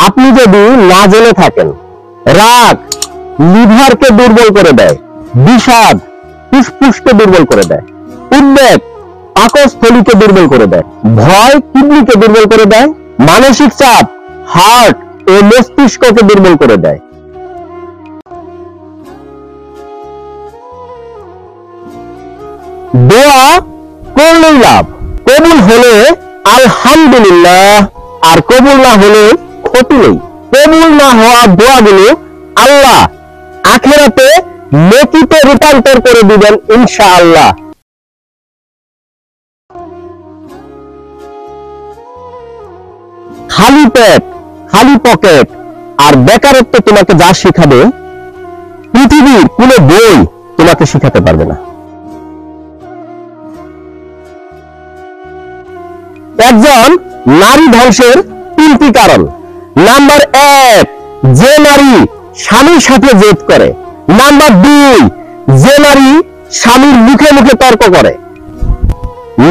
আপনি যদি না জেনে থাকেন, রাগ লিভারকে দুর্বল করে দেয়, বিষাদ ফুসফুসকে দুর্বল করে দেয়, উদ্বেগ পাকস্থলীকে দুর্বল করে দেয়, ভয় কিডনিকে দুর্বল করে দেয়, মানসিক চাপ হার্ট ও মস্তিষ্ককে দুর্বল করে দেয়। দোয়া করলেই লাভ, কবুল হলে আলহামদুলিল্লাহ, আর কবুল না হলে ক্ষতি নেই। কবুল না হওয়া দোয়াগুলো আল্লাহ আখিরাতে নেকিতে রূপান্তর করে দিবেন ইনশাআল্লাহ। খালি পেট, খালি পকেট আর বেকারত্ব তোমাকে যা শিখাবে, পৃথিবীর কোনো বই তোমাকে শিখাতে পারবে না। একজন নারী ধ্বংসের 3টি কারণ। নাম্বার 1, যে নারী স্বামীর সাথে জেদ করে। নাম্বার 2, যে নারী স্বামীর মুখে মুখে তর্ক করে।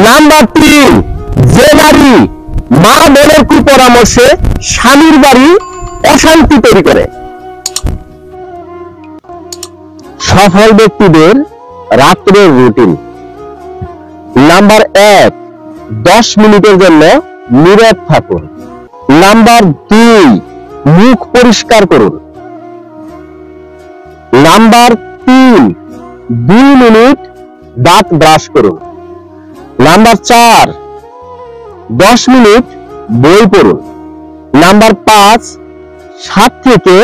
নাম্বার 3, যে নারী মা বোনের কুপরামর্শে স্বামীর বাড়ি অশান্তি তৈরি করে। সফল ব্যক্তিদের রাত্রের রুটিন। নাম্বার 1, 10 মিনিটের জন্য নীরব থাকুন। নাম্বার 2, মুখ পরিষ্কার করুন। নাম্বার 3, 2 মিনিট দাঁত ব্রাশ করুন। নাম্বার 4, 10 মিনিট বই পড়ুন। নাম্বার 5, 7 থেকে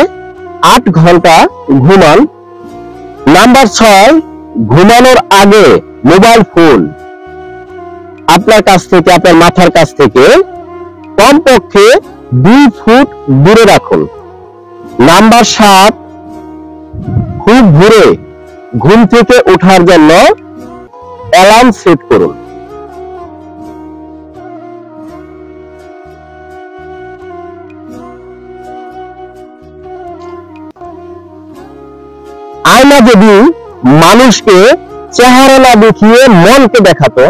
8 ঘন্টা ঘুমান। নাম্বার 6, ঘুমানোর আগে মোবাইল ফোন আপনার কাছ থেকে, আপনার মাথার কাছ থেকে কমপক্ষে 2 ফুট দূরে রাখুন। নাম্বার 7, খুব ভোরে ঘুম থেকে ওঠার জন্য অ্যালার্ম সেট করুন। আয়না যদি মানুষকে চেহারা না দেখিয়ে মনকে দেখাতো,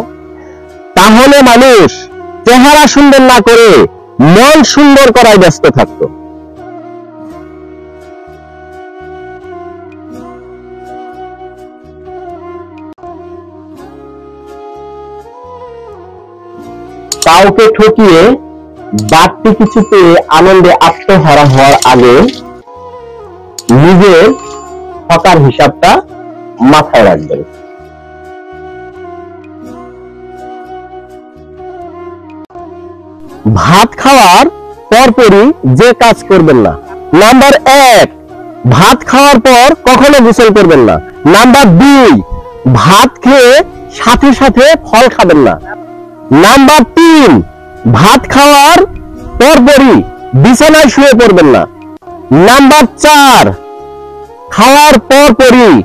তাহলে মানুষ চেহারা সুন্দর না করে মন সুন্দর করায় ব্যস্ত থাকত। কাউকে ঠকিয়ে বাড়তি কিছু পেয়ে আনন্দে আত্মহারা হওয়ার আগে নিজের ঠকার হিসাবটা মাথায় রাখবেন। ভাত খাওয়ার পরপরই যে কাজ করবেন না। নাম্বার 1, ভাত খাওয়ার পর কখনো গোসল করবেন না। নাম্বার 2, ভাত খেয়ে সাথে সাথে ফল খাবেন না। নাম্বার 3, ভাত খাওয়ার পরপরই বিছানায় শুয়ে পড়বেন না। নাম্বার 4, খাওয়ার পরপরই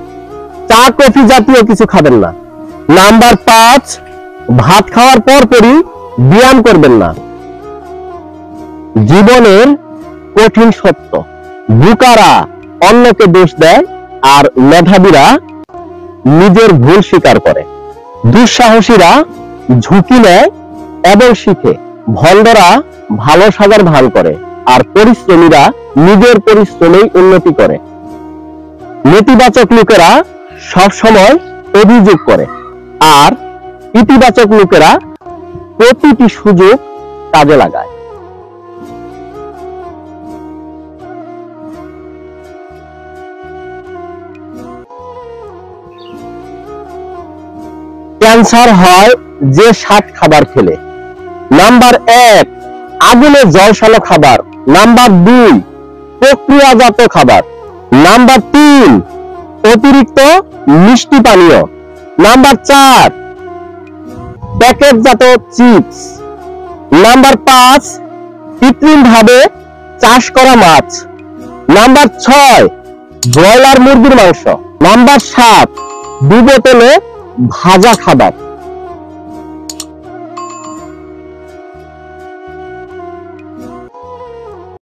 চা কফি জাতীয় কিছু খাবেন না। নাম্বার 5, ভাত খাওয়ার পরপরই ব্যায়াম করবেন না। জীবনের কঠিন সত্য, বোকারা অন্যকে দোষ দেয় আর মেধাবীরা নিজের ভুল স্বীকার করে। দুঃসাহসীরা ঝুঁকি নেয় এবং শিখে। ভণ্ডরা ভালো সাজার ভান করে আর পরিশ্রমীরা নিজের পরিশ্রমেই উন্নতি করে। নেতিবাচক লোকেরা সবসময় অভিযোগ করে আর ইতিবাচক লোকেরা প্রতিটি সুযোগ কাজে লাগায়। ক্যান্সার হয় যে 60 খাবার খেলে। নাম্বার 1, আগুনে ঝলসানো খাবার। নাম্বার 2, প্রক্রিয়াজাত খাবার। নাম্বার 3, অতিরিক্ত মিষ্টি পানীয়। নাম্বার 4, প্যাকেটজাত চিপস। নাম্বার 5, কৃত্রিম ভাবে চাষ করা মাছ। নাম্বার 6, ব্রয়লার মুরগির মাংস। নাম্বার 7, 2 বোতলে ভাজা খাবার।